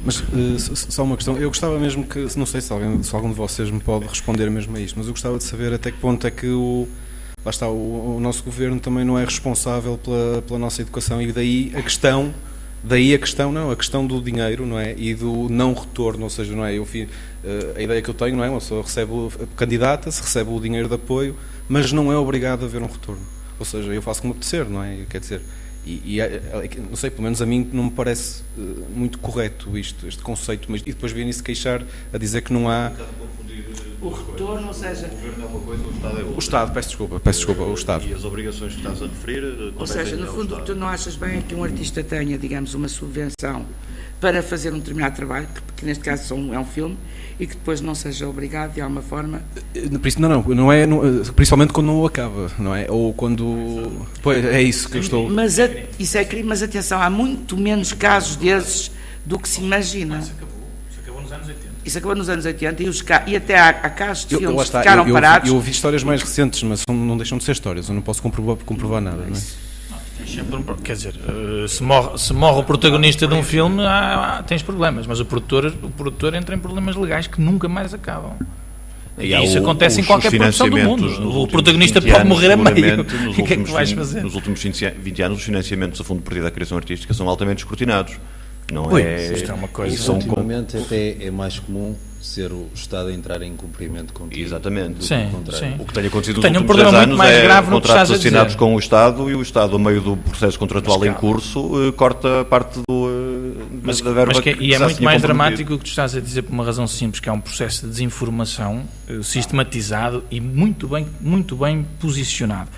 Mas só uma questão, eu gostava mesmo que, não sei se algum de vocês me pode responder mesmo a isto, mas eu gostava de saber até que ponto é que lá está, o nosso governo também não é responsável pela nossa educação, e daí a questão do dinheiro, não é? E do não retorno, ou seja, não é? A ideia que eu tenho, não é? Uma pessoa candidata-se, recebe o dinheiro de apoio, mas não é obrigado a haver um retorno. Ou seja, eu faço como apetecer, não é? Quer dizer, não sei, pelo menos a mim não me parece muito correto este conceito, mas e depois vêm-se queixar a dizer que não há... O retorno, ou seja... O governo é uma coisa, o Estado é outra. O Estado, peço desculpa, o Estado. E as obrigações que estás a referir... Ou seja, no fundo, o que tu não achas bem é que um artista tenha, digamos, uma subvenção para fazer um determinado trabalho, que neste caso é um filme, e que depois não seja obrigado, de alguma forma... Não é, principalmente quando não acaba, não é? Ou quando... Pois, é isso que eu estou... Mas isso é crime, mas atenção, há muito menos casos desses do que se imagina. Isso acabou nos anos 80. Isso acabou nos anos 80 e até há casos de filmes que eu ficaram parados. Eu ouvi histórias mais recentes, mas não deixam de ser histórias, eu não posso comprovar nada, não é? Quer dizer, se morre o protagonista de um filme, tens problemas, mas o produtor entra em problemas legais que nunca mais acabam. E isso acontece em qualquer produção do mundo. O protagonista pode morrer a meio. O que é que vais fazer? Nos últimos 20 anos, os financiamentos do Fundo de Partida da Criação Artística são altamente escrutinados. Isto é uma coisa... Ultimamente até é mais comum ser o Estado a entrar em cumprimento contigo. Exatamente. Sim. O que tem acontecido nos Tem um últimos problema 10 muito anos mais é grave no que contratos estás a assinados dizer. com o Estado, e o Estado, a meio do processo contratual em curso, corta parte da verba e é muito mais dramático o que tu estás a dizer, por uma razão simples, que é um processo de desinformação sistematizado e muito bem posicionado,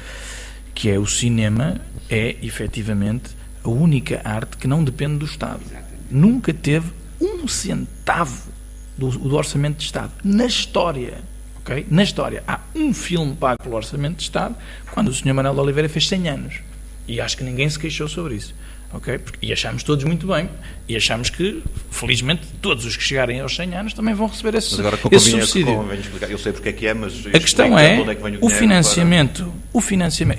que é o cinema é, efetivamente, a única arte que não depende do Estado. Nunca teve um centavo do orçamento de Estado na história, ok? Na história há um filme pago pelo orçamento de Estado quando o Sr. Manuel de Oliveira fez 100 anos, e acho que ninguém se queixou sobre isso, ok? E achamos todos muito bem, e achamos que felizmente todos os que chegarem aos 100 anos também vão receber esse subsídio. Eu sei porque é, mas a questão é o financiamento,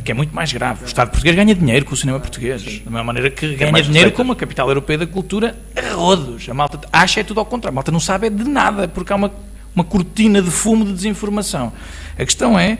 que é muito mais grave. O Estado português ganha dinheiro com o cinema português, da mesma maneira que ganha dinheiro com a capital europeia da cultura a rodos. A malta acha é tudo ao contrário, a malta não sabe de nada, porque há uma cortina de fumo de desinformação. A questão é,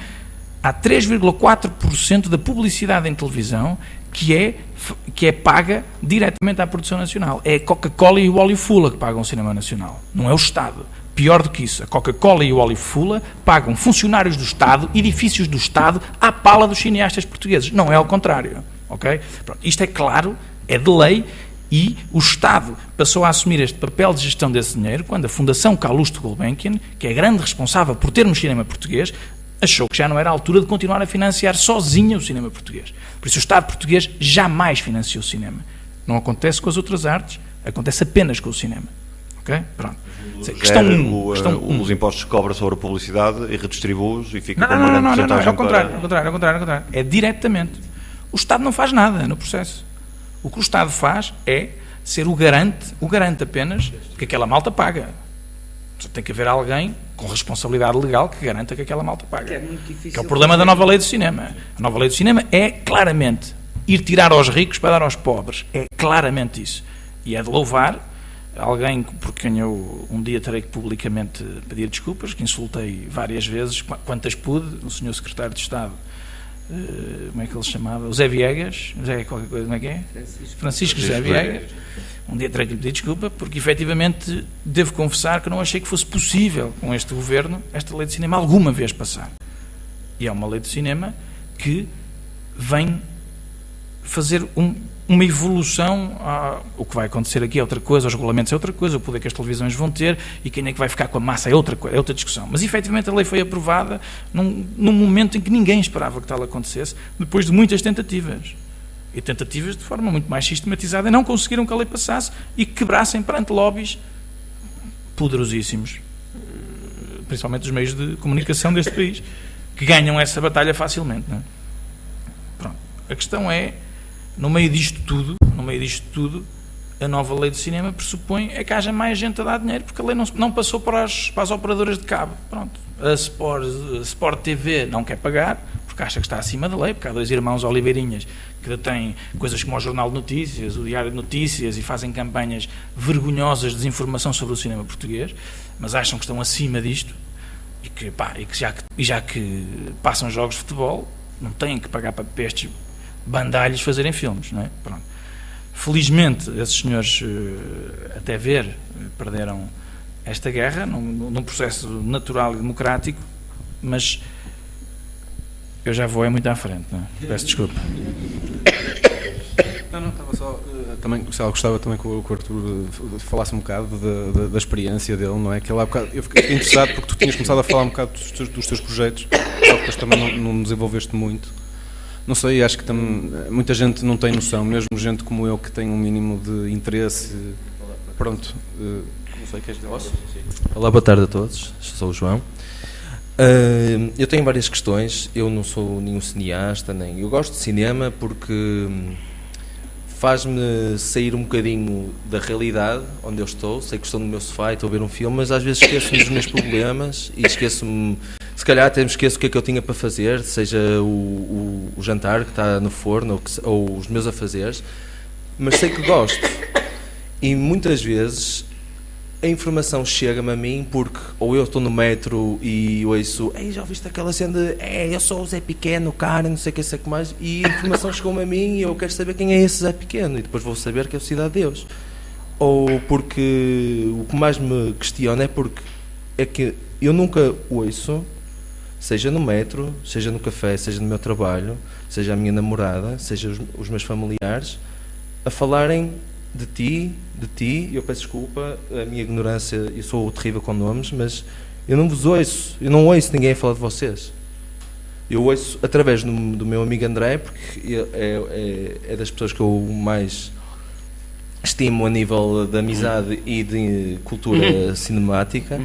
há 3,4% da publicidade em televisão que é paga diretamente à produção nacional. É a Coca-Cola e o óleo Fula que pagam o cinema nacional, não é o Estado. Pior do que isso, a Coca-Cola e o óleo Fula pagam funcionários do Estado, edifícios do Estado, à pala dos cineastas portugueses. Não é ao contrário. Okay? Pronto, isto é claro, é de lei, e o Estado passou a assumir este papel de gestão desse dinheiro quando a Fundação Calouste Gulbenkian, que é a grande responsável por termos cinema português, achou que já não era a altura de continuar a financiar sozinha o cinema português. Por isso o Estado português jamais financiou o cinema. Não acontece com as outras artes, acontece apenas com o cinema. Ok? Pronto. Questão 1. Os impostos que cobra sobre a publicidade e redistribui-os e fica com uma grande porcentagem. É ao contrário. É diretamente. O Estado não faz nada no processo. O que o Estado faz é ser o garante apenas que aquela malta paga. Tem que haver alguém com responsabilidade legal que garanta que aquela malta paga. Que é o problema da nova lei do cinema. A nova lei do cinema é claramente ir tirar aos ricos para dar aos pobres. É claramente isso. E é de louvar alguém por quem eu um dia terei que publicamente pedir desculpas, que insultei várias vezes, quantas pude, o Sr. Secretário de Estado, como é que ele se chamava? O Zé Viegas, qualquer coisa, como é que é? Francisco José Viegas. Um dia terei que lhe pedir desculpa, porque efetivamente devo confessar que não achei que fosse possível com este governo esta lei de cinema alguma vez passar. E é uma lei de cinema que vem fazer uma evolução. O que vai acontecer aqui é outra coisa, os regulamentos é outra coisa, o poder que as televisões vão ter e quem é que vai ficar com a massa é outra coisa, é outra discussão. Mas efetivamente a lei foi aprovada num momento em que ninguém esperava que tal acontecesse, depois de muitas tentativas. E tentativas de forma muito mais sistematizada, não conseguiram que a lei passasse e que quebrassem perante lobbies poderosíssimos, principalmente dos meios de comunicação deste país, que ganham essa batalha facilmente. Não é? Pronto. A questão é, no meio disto tudo, a nova lei do cinema pressupõe é que haja mais gente a dar dinheiro, porque a lei não passou para as operadoras de cabo. Pronto. A Sport TV não quer pagar, porque acha que está acima da lei, porque há 2 irmãos Oliveirinhas que têm coisas como o Jornal de Notícias, o Diário de Notícias, e fazem campanhas vergonhosas de desinformação sobre o cinema português, mas acham que estão acima disto, e que já que passam jogos de futebol, não têm que pagar para estes bandalhos fazerem filmes, não é? Pronto. Felizmente, esses senhores, até ver, perderam esta guerra num processo natural e democrático, mas eu já vou muito à frente, não é? Peço desculpa. Não, estava só. Também, gostava também que o Arthur falasse um bocado da experiência dele, não é? Que ele há bocado, eu fiquei interessado porque tu tinhas começado a falar um bocado dos teus projetos, só que depois também não desenvolveste muito. Não sei, acho que muita gente não tem noção, mesmo gente como eu que tem um mínimo de interesse. Pronto, não sei o que és de Olá, boa tarde a todos, sou o João. Eu tenho várias questões, eu não sou nenhum cineasta, nem. Eu gosto de cinema porque faz-me sair um bocadinho da realidade onde eu estou. Sei que estou no meu sofá e estou a ver um filme, mas às vezes esqueço-me dos meus problemas e esqueço-me, se calhar até me esqueço o que é que eu tinha para fazer, seja o jantar que está no forno ou os meus afazeres, mas sei que gosto. E muitas vezes a informação chega-me a mim porque ou eu estou no metro e ouço, ei, já ouviste aquela cena de eu sou o Zé Pequeno, cara, não sei o que, sei o que mais, e a informação chegou-me a mim e eu quero saber quem é esse Zé Pequeno, e depois vou saber que é o Cidade de Deus. Ou porque o que mais me questiona é que eu nunca ouço, seja no metro, seja no café, seja no meu trabalho, seja a minha namorada, seja os meus familiares, a falarem de ti, eu peço desculpa, a minha ignorância, eu sou terrível com nomes, mas eu não vos ouço, eu não ouço ninguém a falar de vocês. Eu ouço através do meu amigo André, porque é das pessoas que eu mais estimo a nível de amizade e de cultura cinemática,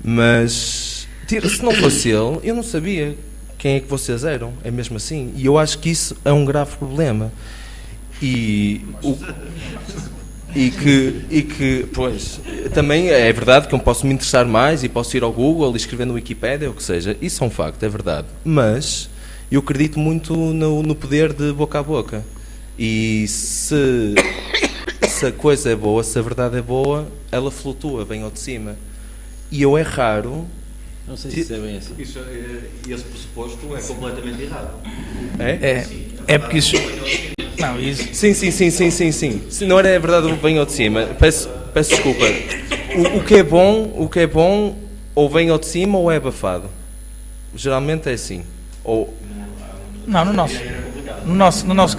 mas se não fosse ele, eu não sabia quem é que vocês eram, é mesmo assim, e eu acho que isso é um grave problema. E que, pois, também é verdade que eu posso me interessar mais e posso ir ao Google e escrever no Wikipedia, ou o que seja, isso é um facto, é verdade, mas eu acredito muito no poder de boca a boca, e se a coisa é boa, se a verdade é boa, ela flutua, vem ao de cima, e eu é raro. Não sei se é bem assim. Esse pressuposto é completamente errado. É porque isso... Não, isso... Sim. Se não era verdade, vem ao de cima. Peço desculpa. O que é bom ou vem ao de cima ou é abafado. Geralmente é assim. Ou... Não, no nosso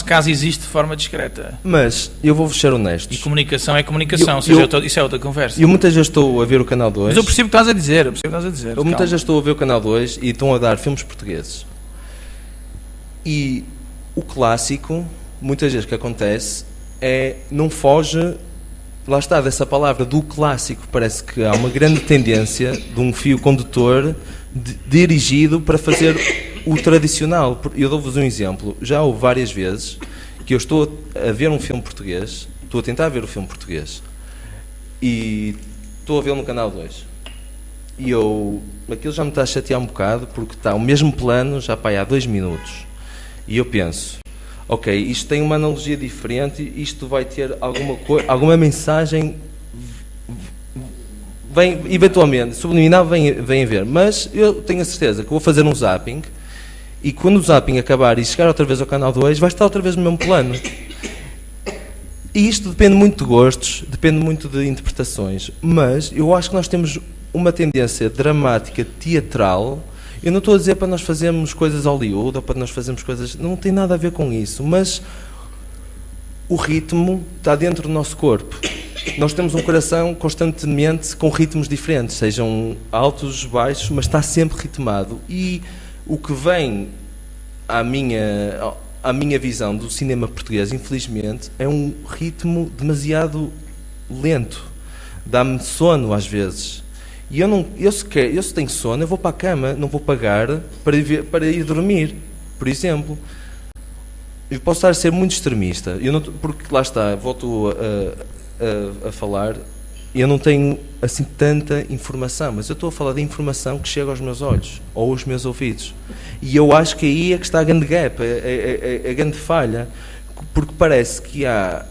caso existe de forma discreta. Mas eu vou-vos ser honesto. E comunicação é comunicação, isso é outra conversa. Eu muitas vezes estou a ver o Canal 2. Mas eu percebo o que estás a dizer. Eu muitas vezes estou a ver o Canal 2 e estão a dar filmes portugueses. E o clássico, muitas vezes o que acontece não foge, lá está, dessa palavra, do clássico. Parece que há uma grande tendência de um fio condutor dirigido para fazer o tradicional. Eu dou-vos um exemplo. Já houve várias vezes que eu estou a ver um filme português, estou a tentar ver o filme português, e estou a vê-lo no Canal 2. E aquilo já me está a chatear um bocado, porque está o mesmo plano já há 2 minutos. E eu penso, ok, isto tem uma analogia diferente, isto vai ter alguma mensagem, eventualmente, subliminar, vem a ver. Mas eu tenho a certeza que vou fazer um zapping, e quando o zapping acabar e chegar outra vez ao Canal 2, vai estar outra vez no mesmo plano. E isto depende muito de gostos, depende muito de interpretações, mas eu acho que nós temos uma tendência dramática, teatral. Eu não estou a dizer para nós fazermos coisas Hollywood ou para nós fazermos coisas... Não tem nada a ver com isso, mas o ritmo está dentro do nosso corpo. Nós temos um coração constantemente com ritmos diferentes, sejam altos, baixos, mas está sempre ritmado. E o que vem à minha visão do cinema português, infelizmente, é um ritmo demasiado lento. Dá-me sono às vezes. E eu se tenho sono, eu vou para a cama, não vou pagar para ir dormir, por exemplo. eu posso estar a ser muito extremista, eu não, porque lá está, volto a falar, eu não tenho assim tanta informação, mas eu estou a falar de informação que chega aos meus olhos ou aos meus ouvidos, e eu acho que aí é que está a grande gap, a grande falha, porque parece que há,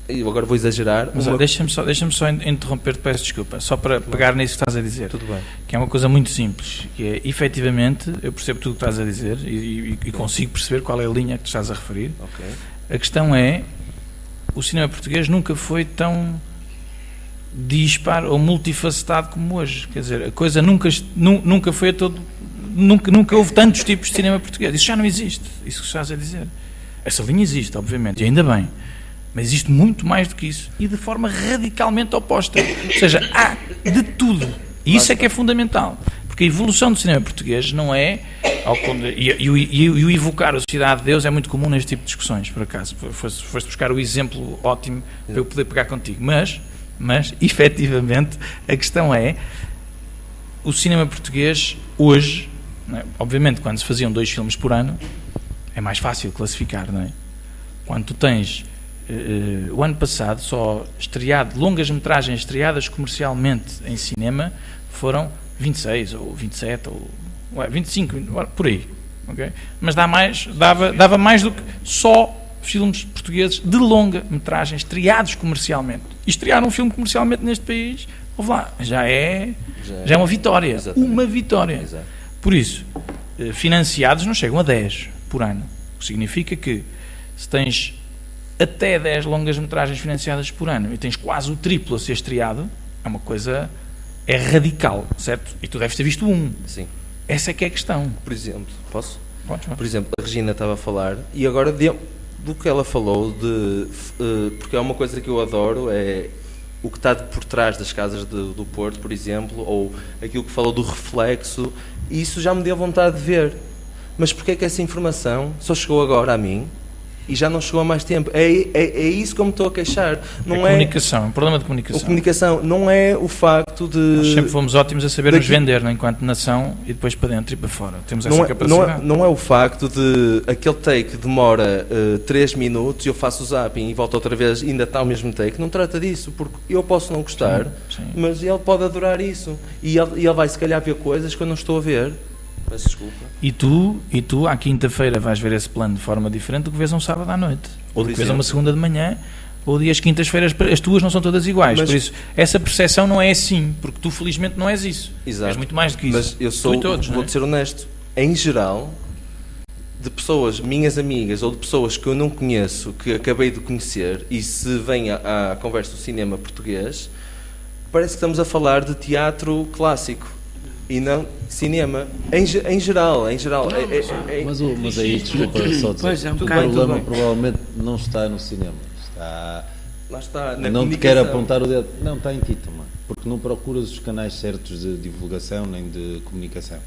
eu agora vou exagerar, Mas deixa-me só interromper, peço desculpa, só para pegar nisso que estás a dizer. Tudo bem. Que é uma coisa muito simples, que é, efetivamente, eu percebo tudo o que estás a dizer e consigo perceber qual é a linha que tu estás a referir. Ok. A questão é, o cinema português nunca foi tão dispar ou multifacetado como hoje. Quer dizer, a coisa nunca foi a todo... Nunca houve tantos tipos de cinema português. Isso já não existe, isso que estás a dizer. Essa linha existe, obviamente, e ainda bem. Mas existe muito mais do que isso. E de forma radicalmente oposta. Ou seja, há de tudo. E isso é que é fundamental. Porque a evolução do cinema português não é... E o evocar a Sociedade de Deus é muito comum neste tipo de discussões, por acaso. Foste buscar o exemplo ótimo para eu poder pegar contigo. Mas efetivamente, a questão é... O cinema português, hoje... Não é? Obviamente, quando se faziam 2 filmes por ano, é mais fácil classificar, não é? Quando tu tens... o ano passado, só longas-metragens estreadas comercialmente em cinema foram 26 ou 27 ou 25, por aí, okay? Mas dava mais do que só filmes portugueses de longa-metragem estreados comercialmente. E estrear um filme comercialmente neste país, ouve lá, já é uma vitória. Exatamente. Uma vitória. Exato. Por isso, financiados não chegam a 10 por ano. O que significa que se tens até 10 longas-metragens financiadas por ano e tens quase o triplo a ser estreado, é uma coisa... é radical, certo? E tu deves ter visto um. Sim. Essa é que é a questão. Por exemplo, posso? Podes. Por exemplo, a Regina estava a falar, e agora do que ela falou, porque é uma coisa que eu adoro, é o que está por trás das casas do Porto, por exemplo, ou aquilo que falou do reflexo, e isso já me deu vontade de ver. Mas porquê é que essa informação só chegou agora a mim e já não chegou há mais tempo? É isso que eu me estou a queixar. Não é comunicação, um problema de comunicação. A comunicação não é o facto de... Nós sempre fomos ótimos a saber nos vender, né, enquanto nação, e depois para dentro e para fora. Temos essa capacidade. Não é o facto de aquele take demora 3 minutos e eu faço o zapping e volto outra vez e ainda está o mesmo take. Não trata disso, porque eu posso não gostar, sim. Mas ele pode adorar isso. E ele vai se calhar ver coisas que eu não estou a ver. Peço desculpa. E tu, à quinta-feira, vais ver esse plano de forma diferente do que vês a um sábado à noite. Ou do que vês a uma segunda de manhã, ou as quintas-feiras, as tuas não são todas iguais. Por isso, essa percepção não é assim, porque tu, felizmente, não és isso. Exato. És muito mais do que isso. Mas vou-te ser honesto, em geral, de pessoas, minhas amigas, ou de pessoas que eu não conheço, que acabei de conhecer, e se vem à conversa do cinema português, parece que estamos a falar de teatro clássico. E não cinema, em geral. Mas aí, desculpa só dizer, Pois é, o problema provavelmente não está no cinema, está... Lá está, na não te comunicação. quero apontar o dedo, não, está em ti também, porque não procuras os canais certos de divulgação nem de comunicação,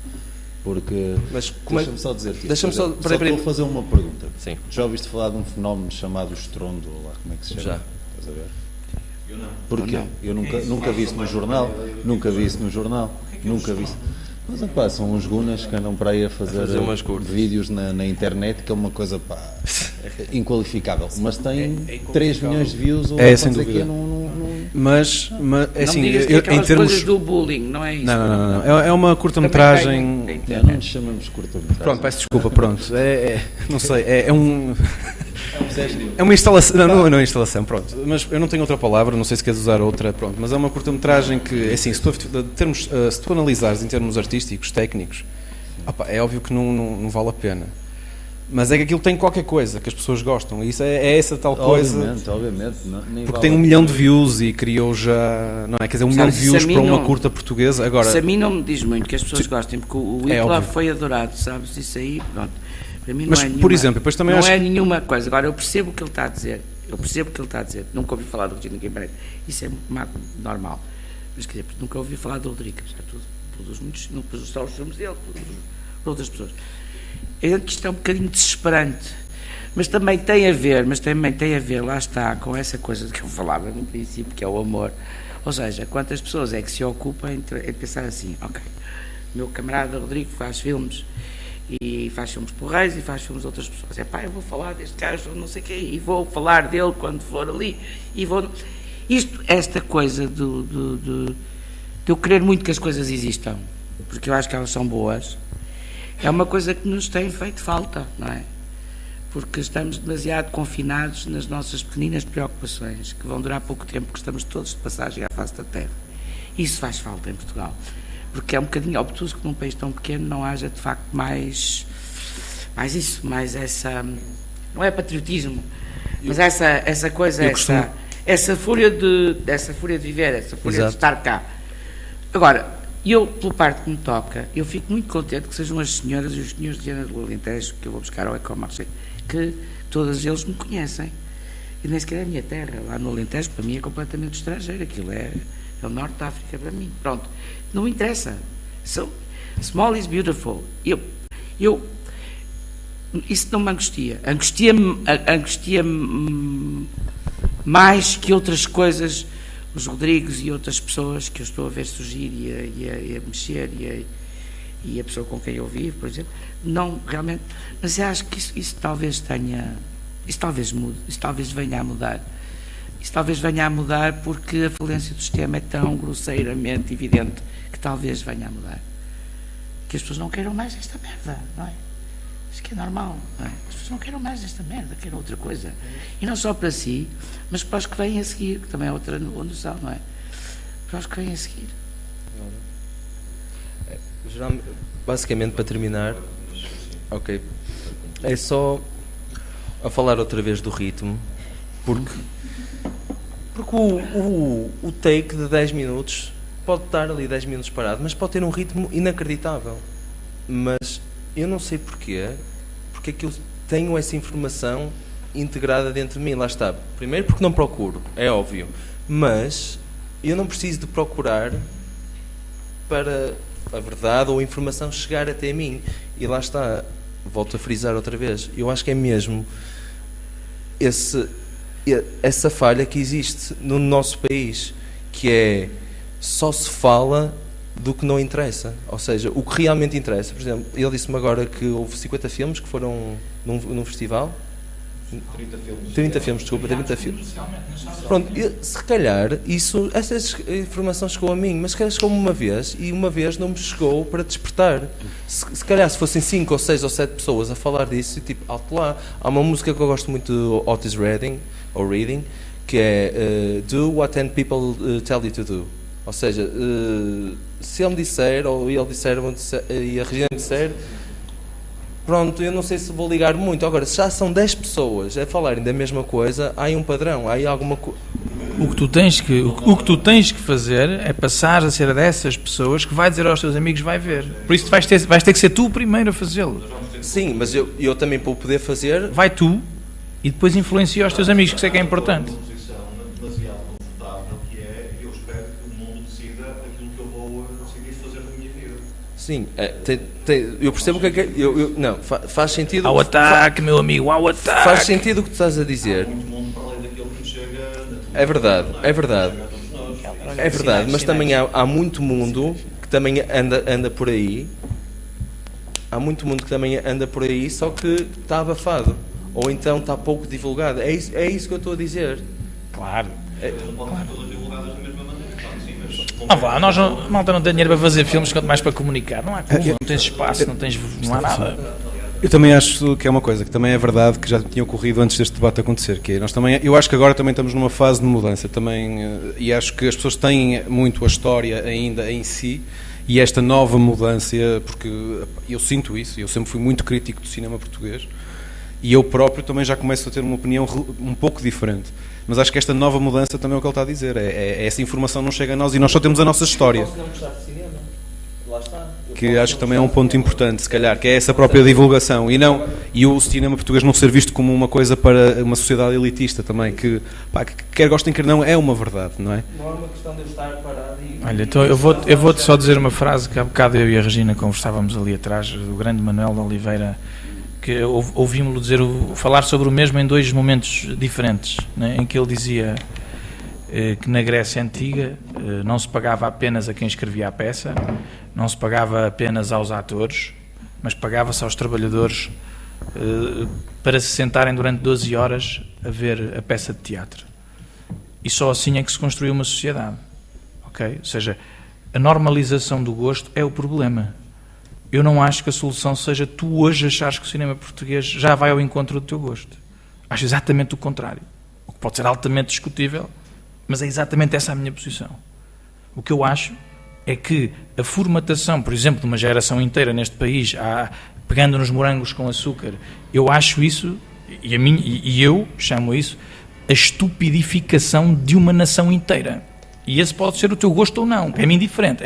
porque, Mas deixa-me só dizer, estou a fazer uma pergunta. Sim. Já ouviste falar de um fenómeno chamado estrondo, ou lá como é que se chama? Já. Estás a ver? Porquê? Eu nunca vi isso no jornal, nunca vi isso. Mas pá, são uns gunas que andam para aí a fazer vídeos na internet, que é uma coisa pá, inqualificável, mas tem 3 milhões de views ou sem dúvida. Mas é assim, em em termos coisas do bullying, não é isso? Não. É uma curta-metragem. Não nos chamamos curta-metragem. Pronto, peço desculpa, pronto. Não sei, é uma instalação. Não é instalação, pronto. Mas eu não tenho outra palavra, não sei se queres usar outra, pronto. Mas é uma curta-metragem que, assim, se tu analisares em termos artísticos, técnicos, é óbvio que não vale a pena. Mas é que aquilo tem qualquer coisa que as pessoas gostam. E isso é essa tal coisa. Obviamente. Porque tem 1 milhão de views e criou já. Não é? Quer dizer, 1 milhão de views para uma curta portuguesa. Agora, isso a mim não me diz muito que as pessoas gostem, porque o Hitler foi adorado, sabes? Isso aí, pronto. Para mim não é nenhuma, por exemplo, depois também não é nenhuma coisa. Agora, eu percebo o que ele está a dizer. Nunca ouvi falar do Regina Guimarães. Isso é muito normal. Mas quer dizer, nunca ouvi falar do Rodrigo. Produz muitos, não produz só os filmes dele, produz outras pessoas. É que isto é um bocadinho desesperante. Mas também tem a ver, lá está, com essa coisa que eu falava no princípio, que é o amor. Ou seja, quantas pessoas é que se ocupam em pensar assim, ok, meu camarada Rodrigo faz filmes e faz filmes porreiros e faz filmes de outras pessoas. Eu vou falar deste gajo, não sei o quê, e vou falar dele quando for ali, e vou... Esta coisa de eu querer muito que as coisas existam, porque eu acho que elas são boas, é uma coisa que nos tem feito falta, não é? Porque estamos demasiado confinados nas nossas pequeninas preocupações, que vão durar pouco tempo, que estamos todos de passagem à face da Terra. Isso faz falta em Portugal, porque é um bocadinho obtuso que num país tão pequeno não haja, de facto, mais essa... Não é patriotismo, mas essa coisa, essa fúria de viver, essa fúria de estar cá. Agora, eu, pela parte que me toca, eu fico muito contente que sejam as senhoras e os senhores de Viana do Alentejo, que eu vou buscar ao Ecomarché, que todos eles me conhecem. E nem sequer é a minha terra. Lá no Alentejo, para mim, é completamente estrangeiro. Aquilo é o Norte da África para mim. Pronto. Não interessa. Small is beautiful. Isso não me angustia. Angustia-me mais que outras coisas, os Rodrigos e outras pessoas que eu estou a ver surgir e a mexer e a pessoa com quem eu vivo, por exemplo, não realmente, mas eu acho que isso talvez tenha, isso talvez mude, isso talvez venha a mudar, porque a falência do sistema é tão grosseiramente evidente que talvez venha a mudar, que as pessoas não queiram mais esta merda, não é? Isso que é normal, não é? As pessoas não queiram mais esta merda, queiram outra coisa, e não só para si, mas para os que vêm a seguir, que também é outra noção, não é? Para os que vêm a seguir. Basicamente, para terminar, ok, é só a falar outra vez do ritmo, porque o take de 10 minutos pode estar ali 10 minutos parado, mas pode ter um ritmo inacreditável. Mas eu não sei porque é que eu tenho essa informação integrada dentro de mim, lá está. Primeiro porque não procuro, é óbvio, mas eu não preciso de procurar para a verdade ou a informação chegar até mim. E lá está, volto a frisar outra vez, eu acho que é mesmo essa falha que existe no nosso país, que é só se fala do que não interessa, ou seja, o que realmente interessa. Por exemplo, ele disse-me agora que houve 50 filmes que foram num festival. 30 filmes. Pronto, se calhar essa informação chegou a mim, mas se calhar chegou-me uma vez e uma vez não me chegou para despertar. Se calhar se fossem 5 ou 6 ou 7 pessoas a falar disso, tipo, alto lá. Há uma música que eu gosto muito do Otis Redding, que é Do What 10 People Tell You to Do. Ou seja, se ele me disser, ou ele disser, e a Regina disser, pronto, eu não sei se vou ligar muito. Agora, se já são 10 pessoas a falarem da mesma coisa, há aí um padrão, há aí alguma coisa. O que tu tens que fazer é passar a ser dessas pessoas que vai dizer aos teus amigos, vai ver. Por isso vais ter que ser tu o primeiro a fazê-lo. Sim, mas eu também para o poder fazer... Vai tu e depois influencia os teus amigos, que isso é que é importante. Sim, eu percebo que não, faz sentido. Ao ataque, meu amigo, ao ataque. Faz sentido o que tu estás a dizer. É verdade, mas também há muito mundo que também anda por aí. Há muito mundo que também anda por aí, só que está abafado. Ou então está pouco divulgado. É isso que eu estou a dizer. Claro. Malta não tem dinheiro para fazer filmes, quanto mais para comunicar. Não há como, não tens espaço, não há nada. Eu também acho que é uma coisa que também é verdade, que já tinha ocorrido antes deste debate acontecer, que é, eu acho que agora também estamos numa fase de mudança também, e acho que as pessoas têm muito a história ainda em si, e esta nova mudança, porque eu sinto isso, eu sempre fui muito crítico do cinema português, e eu próprio também já começo a ter uma opinião um pouco diferente. Mas acho que esta nova mudança também é o que ele está a dizer. Essa informação não chega a nós e nós só temos a nossa história. Que acho que também é um ponto importante, se calhar, que é essa própria divulgação. E o cinema português não ser visto como uma coisa para uma sociedade elitista também, que quer gostem, quer não, é uma verdade, não é? Não é uma questão de estar parado e... Olha, então eu vou-te só dizer uma frase que há bocado eu e a Regina conversávamos ali atrás, do grande Manuel de Oliveira, que ouvimos-lo falar sobre o mesmo em dois momentos diferentes, né, em que ele dizia que na Grécia Antiga não se pagava apenas a quem escrevia a peça, não se pagava apenas aos atores, mas pagava-se aos trabalhadores para se sentarem durante 12 horas a ver a peça de teatro. E só assim é que se construiu uma sociedade. Okay? Ou seja, a normalização do gosto é o problema. Eu não acho que a solução seja tu hoje achares que o cinema português já vai ao encontro do teu gosto. Acho exatamente o contrário. O que pode ser altamente discutível, mas é exatamente essa a minha posição. O que eu acho é que a formatação, por exemplo, de uma geração inteira neste país, pegando nos morangos com açúcar, eu acho isso, e eu chamo isso, a estupidificação de uma nação inteira. E esse pode ser o teu gosto ou não, é-me indiferente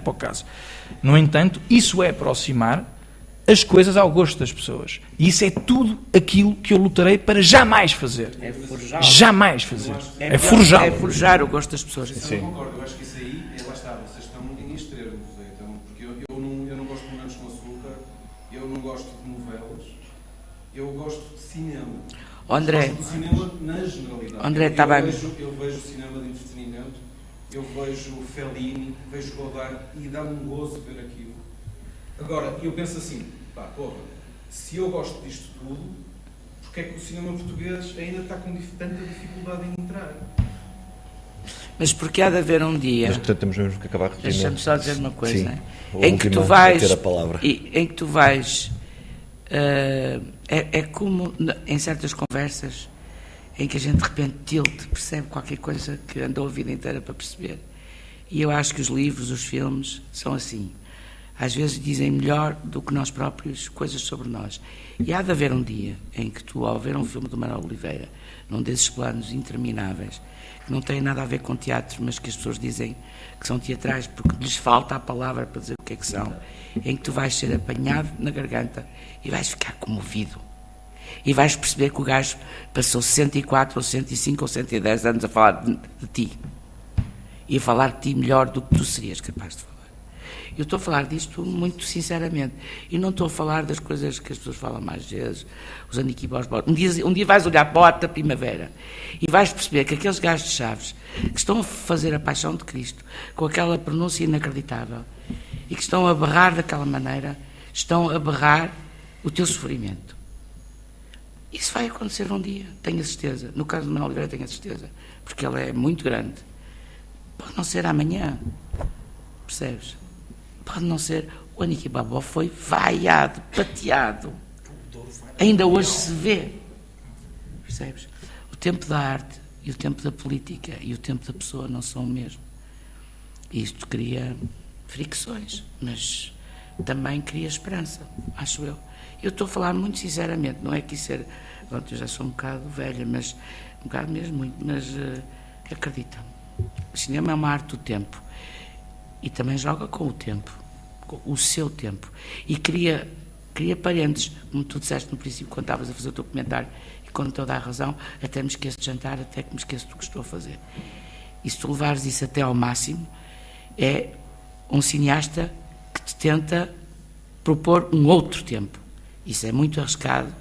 para o caso. No entanto, isso é aproximar as coisas ao gosto das pessoas. E isso é tudo aquilo que eu lutarei para jamais fazer. É forjar. Jamais fazer. É forjar. É forjar o gosto das pessoas. Eu não concordo, eu acho que isso aí, lá está, vocês estão em extremos, então, porque eu não gosto de morangos com açúcar, eu não gosto de novelas, eu gosto de cinema. André, gosto de cinema na generalidade. André, está bem. Eu vejo cinema de entretenimento, eu vejo Fellini, vejo Godard e dá-me um gozo ver aquilo. Agora, eu penso assim, se eu gosto disto tudo, porque é que o cinema português ainda está com tanta dificuldade em entrar? Mas porque há de haver um dia... Mas, portanto, temos mesmo que acabar a rotina. Deixa-me só dizer uma coisa. Sim, em que tu vais... ter a palavra. Em que tu vais... é como em certas conversas em que a gente de repente percebe qualquer coisa que andou a vida inteira para perceber. E eu acho que os livros, os filmes, são assim. Às vezes dizem melhor do que nós próprios coisas sobre nós. E há de haver um dia em que tu, ao ver um filme do Manuel Oliveira, num desses planos intermináveis, que não têm nada a ver com teatro, mas que as pessoas dizem que são teatrais porque lhes falta a palavra para dizer o que é que são, em que tu vais ser apanhado na garganta e vais ficar comovido. E vais perceber que o gajo passou 104 ou 105 ou 110 anos a falar de ti. E a falar de ti melhor do que tu serias capaz de falar. Eu estou a falar disto muito sinceramente. E não estou a falar das coisas que as pessoas falam mais vezes, os aniquibós. Um dia vais olhar para o Ato da Primavera e vais perceber que aqueles gajos de Chaves que estão a fazer a Paixão de Cristo com aquela pronúncia inacreditável e que estão a berrar daquela maneira, estão a berrar o teu sofrimento. Isso vai acontecer um dia, tenho a certeza. No caso do Manuel Oliveira tenho a certeza, porque ele é muito grande. Pode não ser amanhã, percebes? Pode não ser. O Aniquibabó foi vaiado, pateado. Ainda hoje se vê. Percebes? O tempo da arte e o tempo da política e o tempo da pessoa não são o mesmo. E isto cria fricções, mas também cria esperança, acho eu. Eu estou a falar muito sinceramente, não é que isso é... Pronto, eu já sou um bocado velha, mas... Um bocado mesmo, muito, mas acredita-me. O cinema é uma arte do tempo. E também joga com o tempo, com o seu tempo. E cria parentes, como tu disseste no princípio, quando estavas a fazer o teu comentário, e com toda a razão, até me esqueço de jantar, até que me esqueço do que estou a fazer. E se tu levares isso até ao máximo, é um cineasta que te tenta propor um outro tempo. Isso é muito arriscado,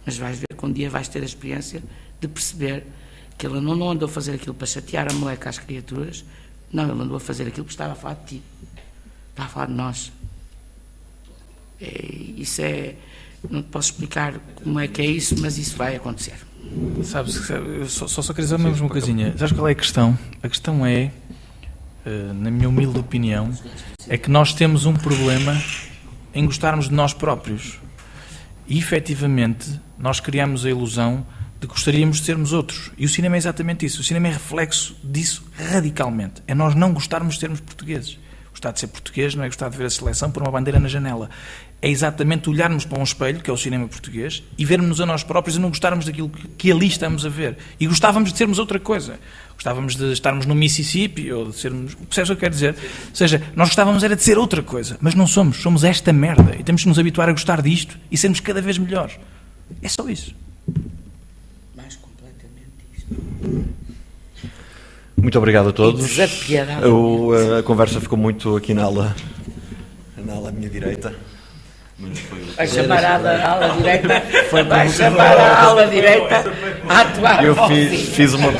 mas vais ver que um dia vais ter a experiência de perceber que ele não andou a fazer aquilo para chatear a moleca às criaturas. Não, ele andou a fazer aquilo porque estava a falar de ti. Estava a falar de nós. Isso é... Não te posso explicar como é que é isso, mas isso vai acontecer. Sabes, eu só queria dizer mesmo uma coisinha. Sabes qual é a questão? A questão é, na minha humilde opinião, é que nós temos um problema em gostarmos de nós próprios. E, efetivamente, nós criamos a ilusão de que gostaríamos de sermos outros. E o cinema é exatamente isso. O cinema é reflexo disso radicalmente. É nós não gostarmos de sermos portugueses. Gostar de ser português não é gostar de ver a seleção por uma bandeira na janela. É exatamente olharmos para um espelho, que é o cinema português, e vermos a nós próprios e não gostarmos daquilo que ali estamos a ver. E gostávamos de sermos outra coisa. Gostávamos de estarmos no Mississippi, ou de sermos... Percebes o que eu quero dizer? Ou seja, nós gostávamos era de ser outra coisa, mas não somos. Somos esta merda. E temos que nos habituar a gostar disto e sermos cada vez melhores. É só isso. Mais completamente isto. Muito obrigado a todos. A conversa ficou muito aqui na ala à minha direita. Vai chamar a ala direita, vai chamar a ala direita a atuar. Eu fiz uma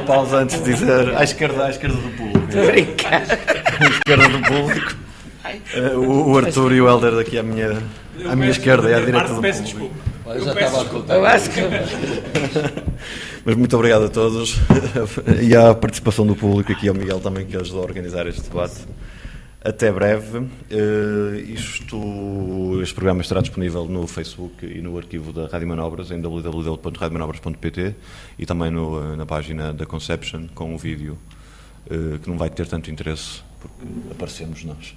pausa antes de dizer à esquerda do público. Estou a brincar. À esquerda do público. Ai, O Arthur e o Helder aqui à minha esquerda e à direita do Peço público. desculpa. Eu já estava a contar. eu acho que... Mas muito obrigado a todos e à participação do público, aqui ao Miguel também, que ajudou a organizar este debate. Até breve. Este programa estará disponível no Facebook e no arquivo da Rádio Manobras em www.radiomanobras.pt e também na página da Conception, com um vídeo que não vai ter tanto interesse porque aparecemos nós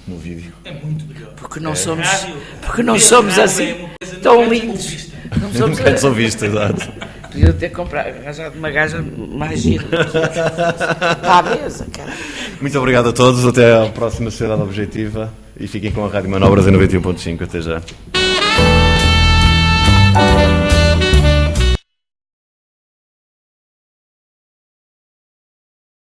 no vídeo. É muito legal. Porque não somos assim tão lindos. Não somos Nunca sou visto, exato. Podia ter arranjado uma gaja mais gira. Para a mesa, cara. Muito obrigado a todos, até à próxima Sociedade Objetiva e fiquem com a Rádio Manobras em 91.5. Até já.